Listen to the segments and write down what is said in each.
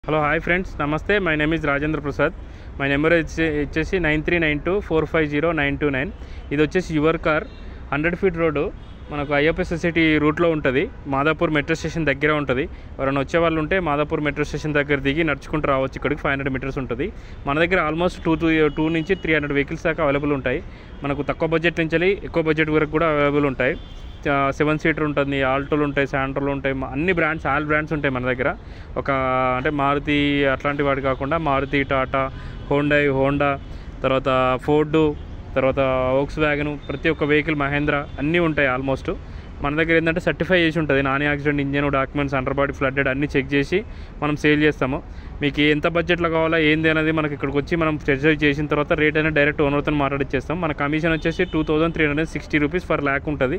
Hello hi friends, నమస్తే. My name is Rajendra Prasad. My number వచ్చేసి 9392450929. ఇది వచ్చేసి యువర్ కార్ 100 ఫీట్ రోడ్డు మనకు అయ్యప్ప సొసైటీ రూట్లో ఉంటుంది. మాదాపూర్ మెట్రో స్టేషన్ దగ్గర ఉంటుంది. ఎవరైనా వచ్చే వాళ్ళు ఉంటే మాదాపూర్ మెట్రో స్టేషన్ దగ్గర దిగి నడుచుకుంటూ రావచ్చు. ఇక్కడికి 500 మీటర్స్ ఉంటుంది. మన దగ్గర ఆల్మోస్ట్ 2 నుంచి 300 వెహికల్స్ దాకా అవైలబుల్ ఉంటాయి. మనకు తక్కువ బడ్జెట్ నుంచి ఎక్కువ బడ్జెట్ వరకు కూడా అవైలబుల్ ఉంటాయి. 7 సీటర్ ఉంటుంది, ఆల్టోలు ఉంటాయి, శాంట్రోలు ఉంటాయి, అన్ని బ్రాండ్స్, ఆల్ బ్రాండ్స్ ఉంటాయి మన దగ్గర. అంటే మారుతి అట్లాంటి వాటి కాకుండా మారుతి, టాటా, హోండా, తర్వాత ఫోర్డు, తర్వాత వోక్స్ వ్యాగన్, ప్రతి ఒక్క వెహికల్, మహేంద్ర అన్నీ ఉంటాయి ఆల్మోస్ట్. మన దగ్గర ఏంటంటే సర్టిఫై చేసి ఉంటుంది. Non accident engine, documents, under body flooded అన్నీ చెక్ చేసి మనం సేల్ చేస్తాము. మీకు ఎంత బడ్జెట్లో కావాలా ఏంది అనేది మనకి ఇక్కడికి వచ్చి మనం టెస్ట్ డ్రైవ్ చేసిన తర్వాత రేట్ అనేది డైరెక్ట్ ఓనర్తో మాట్లాడిచ్చేస్తాం. మన కమిషన్ వచ్చేసి 2360 రూపీస్ పర్ ల్యాక్ ఉంటుంది.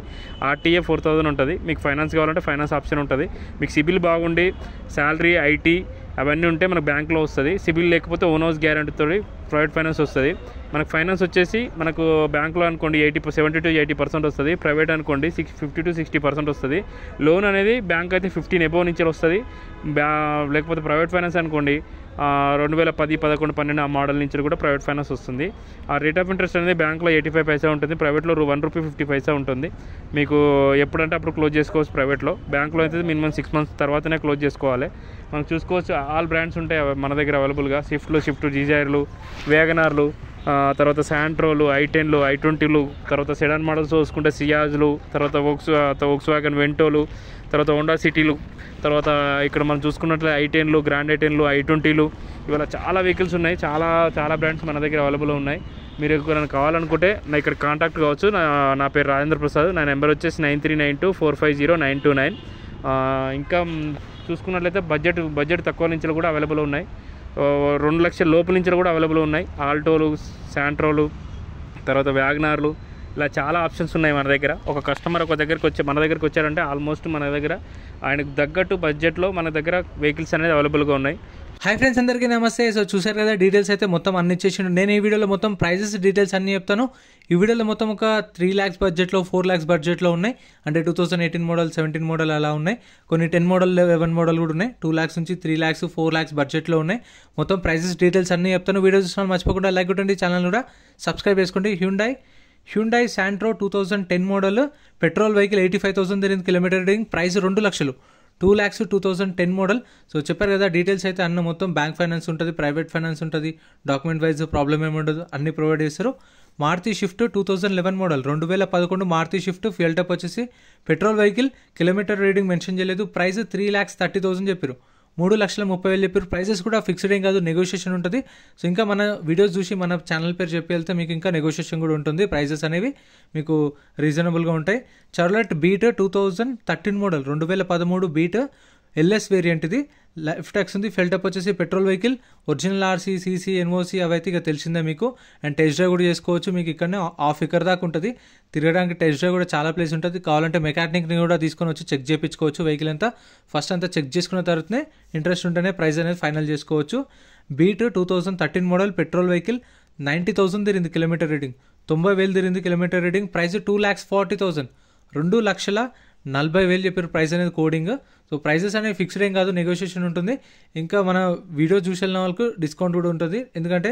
ఆర్టీఏ 4000 ఉంటుంది. మీకు ఫైనాన్స్ కావాలంటే ఫైనాన్స్ ఆప్షన్ ఉంటుంది. మీకు సిబిల్ బాగుండి శాలరీ, ఐటీ అవన్నీ ఉంటే మనకు బ్యాంక్లో వస్తుంది. సిబిల్ లేకపోతే ఓన్ హౌస్ గ్యారంటీతో ప్రైవేట్ ఫైనాన్స్ వస్తుంది. మనకు ఫైనాన్స్ వచ్చేసి మనకు బ్యాంక్లో అనుకోండి 70 to 80% వస్తుంది. ప్రైవేట్ అనుకోండి 50 to 60% వస్తుంది. లోన్ అనేది బ్యాంక్ అయితే 15 అబోవ్ నుంచి వస్తుంది. లేకపోతే ప్రైవేట్ ఫైనాన్స్ అనుకోండి 2010, 11, 12 ఆ మోడల్ నుంచి కూడా ప్రైవేట్ ఫైనాన్స్ వస్తుంది. ఆ రేట్ ఆఫ్ ఇంట్రెస్ట్ అనేది బ్యాంక్లో 85 పైసా ఉంటుంది, ప్రైవేట్లో ₹1.50 ఉంటుంది. మీకు ఎప్పుడంటే అప్పుడు క్లోజ్ చేసుకోవచ్చు. ప్రైవేట్లో, బ్యాంక్లో అయితే మినిమం 6 months తర్వాతనే క్లోజ్ చేసుకోవాలి. మనం చూసుకోవచ్చు, ఆల్ బ్రాండ్స్ ఉంటాయి మన దగ్గర అవైలబుల్గా. స్విఫ్ట్ డిజైర్లు, వేగనార్లు, తర్వాత శాంట్రోలు, i10లు, i20లు, తర్వాత సెడాన్ మోడల్స్ చూసుకుంటే సియాజ్లు, తర్వాత వోక్స్ వ్యాగన్ వెంటోలు, తర్వాత హోండా సిటీలు, తర్వాత ఇక్కడ మనం చూసుకున్నట్లయితే i10లు, గ్రాండ్ i10లు, i20లు, ఇవాళ చాలా వెహికల్స్ ఉన్నాయి. చాలా బ్రాండ్స్ మన దగ్గర అవైలబుల్ ఉన్నాయి. మీరు ఎవరైనా కావాలనుకుంటే నా ఇక్కడ కాంటాక్ట్ కావచ్చు. నా పేరు రాజేంద్ర ప్రసాద్. నా నెంబర్ వచ్చేసి 9392450929. ఇంకా చూసుకున్నట్లయితే బడ్జెట్ తక్కువ నుంచి కూడా అవైలబుల్ ఉన్నాయి. 2 లక్షల లోపల నుంచి కూడా అవైలబుల్ ఉన్నాయి. ఆల్టోలు, శాంట్రోలు, తర్వాత వ్యాగనార్లు, ఇలా చాలా ఆప్షన్స్ ఉన్నాయి మన దగ్గర. ఒక కస్టమర్ మన దగ్గరికి వచ్చారంటే ఆల్మోస్ట్ మన దగ్గర ఆయనకు తగ్గట్టు బడ్జెట్లో మన దగ్గర వెహికల్స్ అనేది అవైలబుల్గా ఉన్నాయి. హాయ్ ఫ్రెండ్స్, అందరికీ నమస్తే. సో చూసారు కదా, డీటెయిల్స్ అయితే మొత్తం అన్ని ఇచ్చేసిండు. నేను ఈ వీడియోలో మొత్తం ప్రైజెస్ డీటెయిల్స్ అన్నీ చెప్తాను. ఈ వీడియోలో మొత్తం ఒక 3 lakhs బడ్జెట్లో, 4 lakhs బడ్జెట్లో ఉన్నాయి. అంటే 2018 మోడల్, 17 మోడల్ అలా ఉన్నాయి. కొన్ని 10 మోడల్, 11 మోడల్ కూడా ఉన్నాయి. 2 lakhs నుంచి 3 lakhs, 4 lakhs బడ్జెట్లో ఉన్నాయి. మొత్తం ప్రైజెస్ డీటెయిల్స్ అన్నీ చెప్తాను. వీడియో చూసిన మర్చిపోకుండా లైక్ కొట్టండి, ఛానల్ కూడా సబ్స్క్రైబ్ చేసుకోండి. Hyundai Santro 2010 model, petrol vehicle 85,000 తిరిగింది కిలోమీటర్ రీడింగ్, ప్రైస్ 2 లక్షలు, 2 lakhs 2010 మోడల్. సో చెప్పారు కదా, డీటెయిల్స్ అయితే అన్న మొత్తం బ్యాంక్ ఫైనాన్స్ ఉంటుంది, ప్రైవేట్ ఫైనాన్స్ ఉంటుంది, డాక్యుమెంట్ వైజ్ ప్రాబ్లం ఏమి ఉండదు, అన్ని ప్రొవైడ్ చేస్తారు. Maruti Swift 2011 model, 2011 Maruti Swift, fuel type వచ్చేసి petrol vehicle, kilometre reading mention చేయలేదు, ప్రైస్ 3,30,000 చెప్పారు, 3,30,000 చెప్పారు. ప్రైజెస్ కూడా ఫిక్స్డ్ ఏం కాదు, నెగోషియేషన్ ఉంటుంది. సో ఇంకా మన వీడియోస్ చూసి మన ఛానల్ పేరు చెప్పి వెళ్తే మీకు ఇంకా నెగోషియేషన్ కూడా ఉంటుంది. ప్రైజెస్ అనేవి మీకు రీజనబుల్గా ఉంటాయి. Chevrolet Beat 2013 model, 2013 Beat LS variant, ఇది లైఫ్ ట్యాక్స్ ఉంది. ఫెల్టప్ వచ్చేసి petrol vehicle, original RC, CC, NOC అవైతే ఇక తెలిసిందే మీకు. అండ్ టెస్ట్ డ్రైవ్ కూడా చేసుకోవచ్చు. మీకు ఇక్కడనే హాఫ్ ఎకర్ దాకా ఉంటుంది తిరగడానికి. టెస్ట్ డ్రైవ్ కూడా చాలా ప్లేస్ ఉంటుంది. కావాలంటే మెకానిక్ని కూడా తీసుకొని వచ్చి చెక్ చేయించుకోవచ్చు. వెహికల్ అంతా ఫస్ట్ అంతా చెక్ చేసుకున్న తర్వాతనే ఇంట్రెస్ట్ ఉంటేనే ప్రైస్ అనేది ఫైనల్ చేసుకోవచ్చు. బీట్ 2013 మోడల్ పెట్రోల్ వెహికల్, 90,000 తిరిగింది కిలోమీటర్ రీడింగ్, 90,000 తిరిగింది కిలోమీటర్ రీడింగ్, ప్రైస్ 2,40,000, 2,40,000 చెప్పారు ప్రైస్ అనేది కోడింగ్. సో ప్రైజెస్ అనేవి ఫిక్స్డ్ ఏం కాదు, నెగోషియేషన్ ఉంటుంది. ఇంకా మన వీడియో చూసి వెళ్ళిన వాళ్ళకు డిస్కౌంట్ కూడా ఉంటుంది. ఎందుకంటే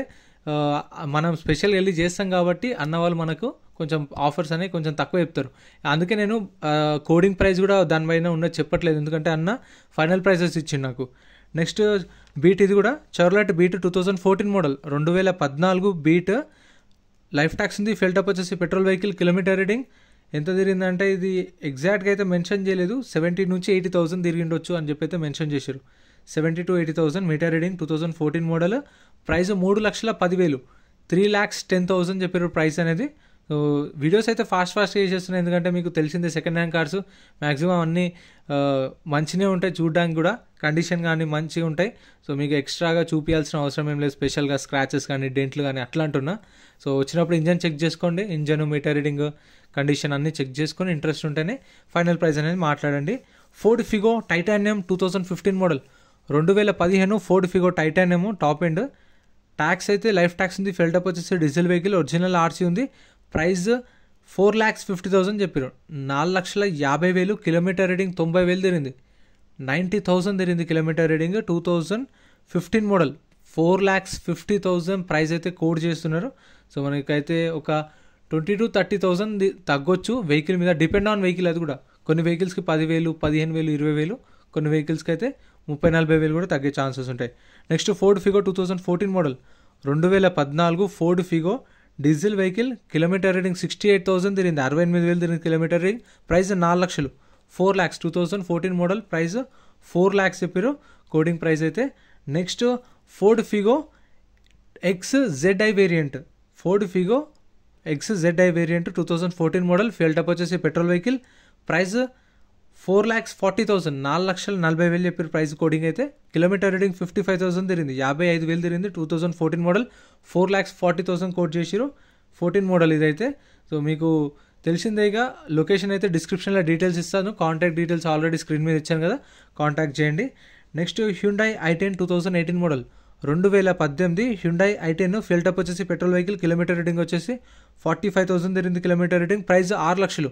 మనం స్పెషల్గా వెళ్ళి చేస్తాం కాబట్టి అన్న వాళ్ళు మనకు కొంచెం ఆఫర్స్ అనేవి కొంచెం తక్కువ చెప్తారు. అందుకే నేను కోడింగ్ ప్రైస్ కూడా దానిపైన ఉన్నది చెప్పట్లేదు, ఎందుకంటే అన్న ఫైనల్ ప్రైసెస్ ఇచ్చింది నాకు. నెక్స్ట్ బీట్, ఇది కూడా Chevrolet Beat 2014 model, 2014 Beat, life tax ఉంది. ఫెల్టప్ వచ్చేసి పెట్రోల్ వెహికల్, కిలోమీటర్ రీడింగ్ ఎంత తిరిగిందంటే ఇది ఎగ్జాక్ట్గా అయితే మెన్షన్ చేయలేదు, 70 నుంచి 80,000 తిరిగిండొచ్చు అని చెప్పి అయితే మెన్షన్ చేశారు. 70 to 80,000 meter reading, 2014 model, price 3,10,000, 3,10,000 చెప్పారు ప్రైస్ అనేది. సో వీడియోస్ అయితే ఫాస్ట్గా చేసేస్తున్నాయి, ఎందుకంటే మీకు తెలిసిందే సెకండ్ హ్యాండ్ కార్స్ మ్యాక్సిమం అన్నీ మంచిగా ఉంటాయి, చూడడానికి కూడా కండిషన్ కానీ మంచిగా ఉంటాయి. సో మీకు ఎక్స్ట్రాగా చూపించాల్సిన అవసరం ఏం లేదు, స్పెషల్గా స్క్రాచెస్ కానీ, డెంట్లు కానీ అట్లా అంటున్నా. సో వచ్చినప్పుడు ఇంజన్ చెక్ చేసుకోండి, ఇంజన్, మీటర్ రీడింగ్, కండిషన్ అన్నీ చెక్ చేసుకొని ఇంట్రెస్ట్ ఉంటేనే ఫైనల్ ప్రైస్ అనేది మాట్లాడండి. Ford Figo titanium 2015 model, 2015 Ford Figo titanium top end, tax అయితే లైఫ్ ట్యాక్స్ ఉంది. ఫెల్టప్ వచ్చేసి డీజిల్ వెహికల్, ఒరిజినల్ ఆర్సీ ఉంది. ప్రైస్ 4,50,000 చెప్పారు, 4,50,000, కిలోమీటర్ రీడింగ్ 90,000 తిరిగింది, 90,000 తిరిగింది కిలోమీటర్ రీడింగ్, 2015 15 మోడల్ 4,50,000 ప్రైస్ అయితే కోడ్ చేస్తున్నారు. సో మనకైతే ఒక 20,000 to 30,000 తగ్గొచ్చు వెహికల్ మీద, డిపెండ్ ఆన్ వెహికల్. అది కూడా కొన్ని వెహికల్స్కి 10,000, 15,000, 20,000, కొన్ని వెహికల్స్కి అయితే 30,000-40,000 కూడా తగ్గే ఛాన్సెస్ ఉంటాయి. Next Ford Figo 2014 model 2014 Ford Figo diesel vehicle, kilometre reading 68,000 తిరిగింది, 68,000 తిరిగింది కిలోమీటర్ రీడింగ్, ప్రైస్ 4 లక్షలు, 4 lakhs 2014 మోడల్, ప్రైస్ 4 lakhs చెప్పారు కోడింగ్ ప్రైస్ అయితే. Next Ford Figo XZI variant, Ford Figo XZI variant 2014 model, fuel type వచ్చేసి petrol vehicle, price 4,40,000, 4,40,000 చెప్పారు price coding అయితే. Kilometre reading 55,000 తిరిగింది, 55,000 తిరిగింది 2014 మోడల్, 4,40,000 కోడ్ చేసిరు 14 మోడల్ ఇదైతే. సో మీకు తెలిసిందేగా, లొకేషన్ అయితే డిస్క్రిప్షన్లో డీటెయిల్స్ ఇస్తాను, కాంటాక్ట్ డీటెయిల్స్ ఆల్రెడీ స్క్రీన్ మీద ఇచ్చాను కదా, కాంటాక్ట్ చేయండి. Next Hyundai i10 2018 model 2018 Hyundai i10 fuel type వచ్చేసి పెట్రోల్ వెహికల్, కిలోమీటర్ రీడింగ్ వచ్చేసి 45,000 తిరిగింది కిలోమీటర్ రీడింగ్, ప్రైస్ 6 లక్షలు,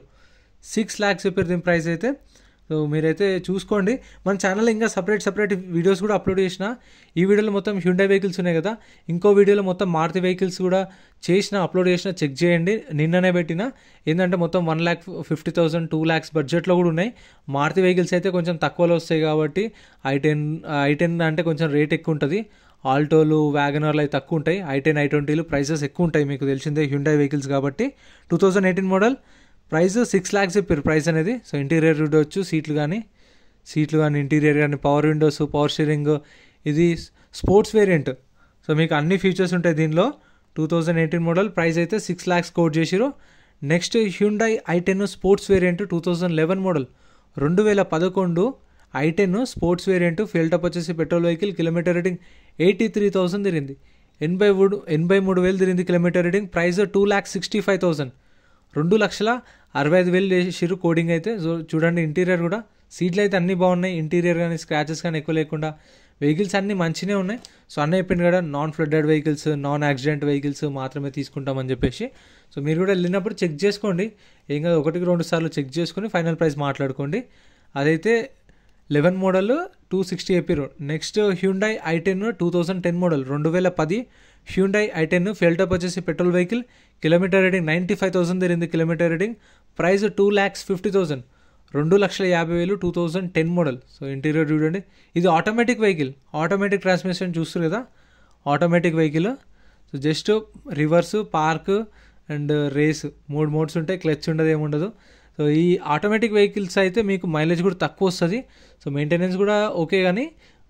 6 lakhs చెప్పారు దీని ప్రైస్ అయితే. సో మీరైతే చూసుకోండి. మన ఛానల్లో ఇంకా సపరేట్ వీడియోస్ కూడా అప్లోడ్ చేసిన. ఈ వీడియోలో మొత్తం హ్యుండై వెహికల్స్ ఉన్నాయి కదా, ఇంకో వీడియోలో మొత్తం మారుతి వెహికల్స్ కూడా అప్లోడ్ చేసిన, చెక్ చేయండి. నిన్ననే పెట్టిన, ఏంటంటే మొత్తం 1,50,000, 2 lakhs బడ్జెట్లో కూడా ఉన్నాయి. మారుతి వెహికల్స్ అయితే కొంచెం తక్కువలో వస్తాయి కాబట్టి i10 అంటే కొంచెం రేట్ ఎక్కువ ఉంటుంది. ఆల్టోలు, వ్యాగనర్లు అయితే తక్కువ ఉంటాయి. i10, i20లు ప్రైసెస్ ఎక్కువ ఉంటాయి, మీకు తెలిసిందే హ్యుండై వెహికల్స్ కాబట్టి. 2018 మోడల్, ప్రైస్ 6 lakhs చెప్పారు ప్రైస్ అనేది. సో ఇంటీరియర్ చూడవచ్చు, సీట్లు కానీ ఇంటీరియర్ కానీ, పవర్ విండోస్, పవర్ స్టీరింగ్, ఇది స్పోర్ట్స్ వేరియంట్. సో మీకు అన్ని ఫీచర్స్ ఉంటాయి దీనిలో. 2018 మోడల్, ప్రైస్ అయితే 6 lakhs కోడ్ చేసిరు. Next Hyundai i10 sports variant 2011 model, 2011 i10 sports variant, fuel type వచ్చేసి పెట్రోల్ వెహికల్, కిలోమీటర్ రీడింగ్ 83,000 తిరిగింది, 83,000 తిరిగింది కిలోమీటర్ రీడింగ్, ప్రైస్ 2,65,000, 2,65,000 చేసిరు కోడింగ్ అయితే. సో చూడండి, ఇంటీరియర్ కూడా, సీట్లు అయితే అన్నీ బాగున్నాయి, ఇంటీరియర్ కానీ స్క్రాచెస్ కానీ ఎక్కువ లేకుండా, వెహికల్స్ అన్నీ మంచిగా ఉన్నాయి. సో అన్నీ చెప్పింది కదా, non flooded vehicles, non accident vehicles మాత్రమే తీసుకుంటామని చెప్పేసి. సో మీరు కూడా వెళ్ళినప్పుడు చెక్ చేసుకోండి, ఏం కాదు, 1-2 సార్లు చెక్ చేసుకుని ఫైనల్ ప్రైస్ మాట్లాడుకోండి. అదైతే 11 మోడల్ 260 చెప్పారు. Next Hyundai i10 2010 model, 2010 Hyundai i10 fuel type వచ్చేసి పెట్రోల్ వెహికల్, కిలోమీటర్ రీడింగ్ 95,000 తిరిగింది kilometre reading, price 2,50,000, 2,50,000 2010 model. So interior చూడండి, ఇది ఆటోమేటిక్ వెహికల్, ఆటోమేటిక్ ట్రాన్స్మిషన్ చూస్తారు కదా, automatic vehicle. So just reverse, park and race 3 modes ఉంటాయి, clutch ఉండదు, ఏముండదు. So ఈ ఆటోమేటిక్ వెహికల్స్ అయితే మీకు మైలేజ్ కూడా తక్కువ వస్తుంది. సో మెయింటెనెన్స్ కూడా ఓకే, కానీ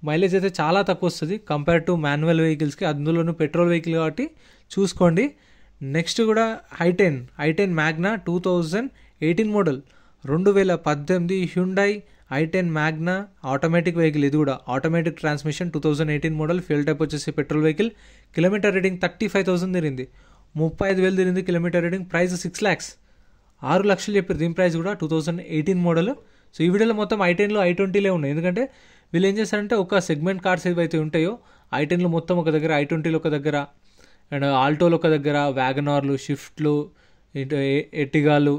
మైలేజ్ అయితే చాలా తక్కువ వస్తుంది కంపేర్ టు మాన్యువల్ వెహికల్స్కి, అందులోనూ పెట్రోల్ వెహికల్ కాబట్టి చూసుకోండి. నెక్స్ట్ కూడా i10 Magna 2018 model, 2018 Hyundai i10 Magna automatic vehicle, ఇది కూడా automatic transmission, 2018 model, fuel type వచ్చేసి పెట్రోల్ వెహికల్, కిలోమీటర్ రీడింగ్ 35,000 తిరిగింది, 35,000 తిరిగింది కిలోమీటర్ రీడింగ్, ప్రైస్ 6 lakhs, 6 లక్షలు చెప్పారు దీని ప్రైస్ కూడా, 2018 మోడల్. సో ఈ వీడియోలో మొత్తం i10లో i20లే ఉన్నాయి, ఎందుకంటే వీళ్ళు ఏం చేస్తారంటే ఒక సెగ్మెంట్ కార్స్ ఏవైతే ఉంటాయో i10లో మొత్తం ఒక దగ్గర, i20లో ఒక దగ్గర, అండ్ ఆల్టోలో ఒక దగ్గర, వ్యాగనార్లు, షిఫ్ట్లు, ఎర్టిగాలు,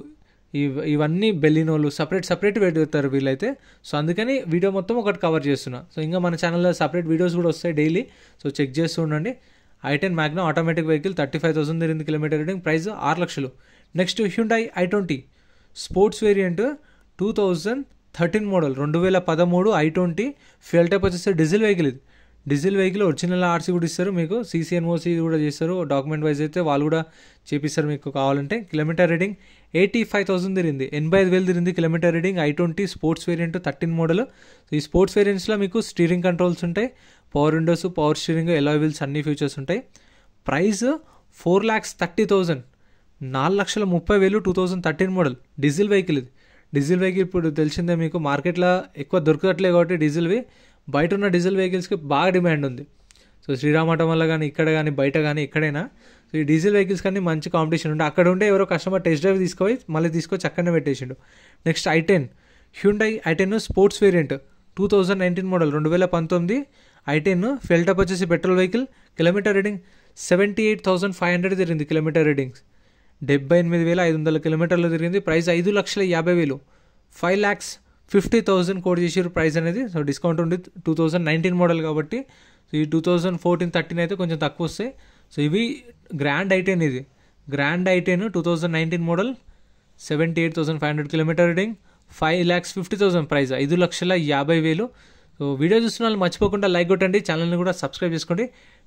ఇవన్నీ బెలినోలు సపరేట్ పెడతారు వీళ్ళైతే. సో అందుకని వీడియో మొత్తం ఒకటి కవర్ చేస్తున్నా. సో ఇంకా మన ఛానల్లో సపరేట్ వీడియోస్ కూడా వస్తాయి డైలీ, సో చెక్ చేస్తూ ఉండండి. i10 మ్యాగ్నా ఆటోమేటిక్ వెహికల్, 35,000 తిరిగింది కిలోమీటర్ రీడింగ్, ప్రైస్ 6 లక్షలు. Next Hyundai i20 sports variant 2013 model, 2013 i20 fuel type వచ్చేసి డీజిల్ వెహికల్, ఇది డీజిల్ వెహికల్, ఒరిజినల్ ఆర్సీ కూడా ఇస్తారు మీకు, CCNOC కూడా చేస్తారు, డాక్యుమెంట్ వైజ్ అయితే వాళ్ళు కూడా చేపిస్తారు మీకు కావాలంటే. కిలోమీటర్ రీడింగ్ 85,000 తిరిగింది, 85,000 తిరిగింది kilometre reading, i20 sports variant 13 model. ఈ స్పోర్ట్స్ వేరియంట్స్లో మీకు స్టీరింగ్ కంట్రోల్స్ ఉంటాయి, power windows, power steering, alloy wheels అన్ని ఫీచర్స్ ఉంటాయి. Price 4,30,000, 4,30,000 2013 model, diesel vehicle. ఇది డీజిల్ వెహికల్ ఇప్పుడు తెలిసిందే మీకు, మార్కెట్లో ఎక్కువ దొరకట్లేదు కాబట్టి డీజిల్వి, బయట ఉన్న డీజిల్ వెహికల్స్కి బాగా డిమాండ్ ఉంది. సో శ్రీరామటం వల్ల కానీ, ఇక్కడ కానీ, బయట కానీ, ఎక్కడైనా సో ఈ డీజిల్ వెహికల్స్ కానీ మంచి కాంపిటీషన్ ఉండే, అక్కడ ఉండే ఎవరో కస్టమర్ టెస్ట్ డ్రైవ్ తీసుకొచ్చి అక్కడనే పెట్టేసిండు. Next i10 Hyundai i10 sports variant 2019 model, 2019 i10 fuel type వచ్చేసి పెట్రోల్ వెహికల్, కిలోమీటర్ రీడింగ్ 78,500 తిరిగింది కిలోమీటర్ రీడింగ్, 78,500 కిలోమీటర్లు తిరిగింది, ప్రైస్ 5,50,000, 5,50,000 కోడ్ చేసారు ప్రైస్ అనేది. సో డిస్కౌంట్ ఉంది 2019 మోడల్ కాబట్టి. సో ఈ 2014-13 అయితే కొంచెం తక్కువ వస్తాయి. సో ఇవి గ్రాండ్ ఐ10, ఇది గ్రాండ్ ఐ10 2019 model, 78,500 kilometre reading, 5,50,000 price, 5,50,000. So video చూస్తున్న వాళ్ళు మర్చిపోకుండా లైక్ కొట్టండి, ఛానల్ని కూడా సబ్స్క్రైబ్ చేసుకోండి.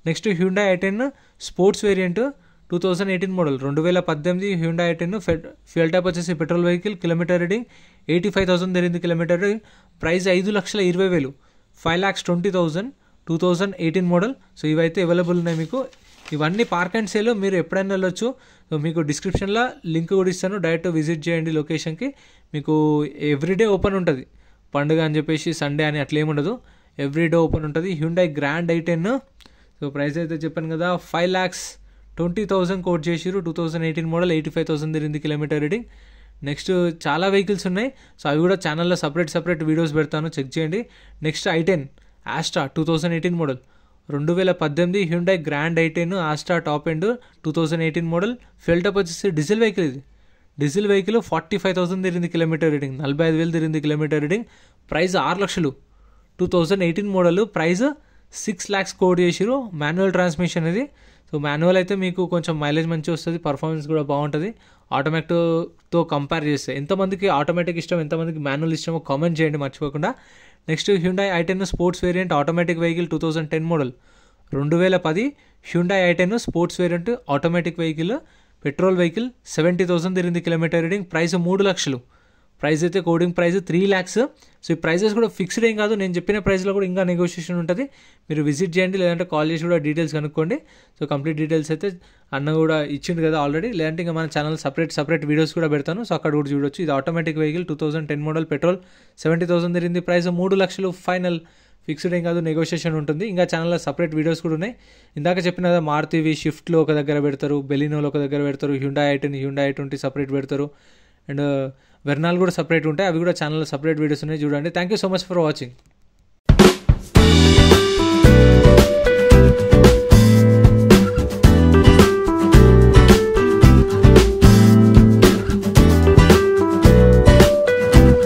నెక్స్ట్ హ్యుండాయ్ ఐ10 స్పోర్ట్స్ వేరియంట్ 2018 మోడల్, 2018 హ్యుండాయ్ ఐ10 ఫ్యూయల్ టైప్ వచ్చేసి పెట్రోల్ వెహికల్, కిలోమీటర్ రీడింగ్ 85,000 తిరిగింది kilometre reading, price 5,20,000, 5,20,000, 2018 model. So ఇవైతే అవైలబుల్ ఉన్నాయి మీకు. ఇవన్నీ పార్క్ అండ్ సేల్, మీరు ఎప్పుడైనా వెళ్ళొచ్చు. సో మీకు డిస్క్రిప్షన్లో లింక్ కూడా ఇస్తాను, డైరెక్ట్ విజిట్ చేయండి లొకేషన్కి. మీకు ఎవ్రీడే ఓపెన్ ఉంటుంది, పండుగ అని చెప్పేసి సండే అని అట్లా ఏముండదు, ఎవ్రీడే ఓపెన్ ఉంటుంది. హ్యుండాయ్ గ్రాండ్ ఐ10, సో ప్రైస్ అయితే చెప్పాను కదా 5,20,000 కోట్ చేసిరు, 2018 మోడల్, 85,000 తిరిగింది కిలోమీటర్ రీడింగ్. నెక్స్ట్ చాలా వెహికల్స్ ఉన్నాయి, సో అవి కూడా ఛానల్లో సపరేట్ వీడియోస్ పెడతాను, చెక్ చేయండి. నెక్స్ట్ ఐ10 ఆస్ట్రా 2018 మోడల్, 2018 హ్యుండాయ్ గ్రాండ్ ఐ10 Asta top end 2018 model, fuel type వచ్చేసి డీజిల్ వెహికల్. ఇది డీజిల్ వెహికల్ 45,000 తిరిగింది కిలోమీటర్ రీడింగ్, 45,000 తిరిగింది కిలోమీటర్ రీడింగ్, ప్రైస్ 6 లక్షలు, 2018 మోడల్, ప్రైస్ 6 lakhs కోడ్ చేసిరు. మాన్యువల్ ట్రాన్స్మిషన్ ఇది. సో మాన్యువల్ అయితే మీకు కొంచెం మైలేజ్ మంచిగా వస్తుంది, పర్ఫార్మెన్స్ కూడా బాగుంటుంది ఆటోమేటిక్తో కంపేర్ చేస్తే. ఎంతమందికి ఆటోమేటిక్ ఇష్టం, ఎంతమందికి మాన్యువల్ ఇష్టమో కామెంట్ చేయండి మర్చిపోకుండా. నెక్స్ట్ హ్యుండాయ్ ఐ10 sports variant automatic vehicle 2010 model, 2010 Hyundai ఐ10 sports variant automatic vehicle, petrol vehicle, 70,000 తిరిగింది కిలోమీటర్ రీడింగ్, ప్రైస్ 3 లక్షలు, ప్రైస్ అయితే కోడింగ్ ప్రైస్ 3 lakhs. సో ఈ ప్రైజెస్ కూడా ఫిక్స్డ్ ఏం కాదు, నేను చెప్పిన ప్రైస్లో కూడా ఇంకా నెగోషియేషన్ ఉంటుంది. మీరు విజిట్ చేయండి, లేదంటే కాల్ చేసి కూడా డీటెయిల్స్ కనుక్కోండి. సో కంప్లీట్ డీటెయిల్స్ అయితే అన్న కూడా ఇచ్చిండు కదా ఆల్రెడీ, లేదంటే ఇంకా మన ఛానల్ సపరేట్ వీడియోస్ కూడా పెడతాను, సో అక్కడ కూడా చూడొచ్చు. ఇది ఆటోమేటిక్ వెహికల్ 2010 మోడల్, పెట్రోల్, 70,000 తిరిగింది, ప్రైస్ 3 లక్షలు, ఫైనల్, ఫిక్స్డ్ ఏం కాదు, నెగోషియేషన్ ఉంటుంది. ఇంకా ఛానల్లో సపరేట్ వీడియోస్ కూడా ఉన్నాయి. ఇందాక చెప్పిన కదా మారుతివి షిఫ్ట్లో ఒక దగ్గర పెడతారు, బెలినోలో ఒక దగ్గర పెడతారు, హ్యుండాయ్ ఐ10, హ్యుండాయ్ ఐ20 సపరేట్ పెడతారు, అండ్ వెర్నాల్ కూడా సపరేట్ ఉంటాయి. అవి కూడా ఛానల్లో సపరేట్ వీడియోస్ ఉన్నాయి, చూడండి. Thank you so much for watching.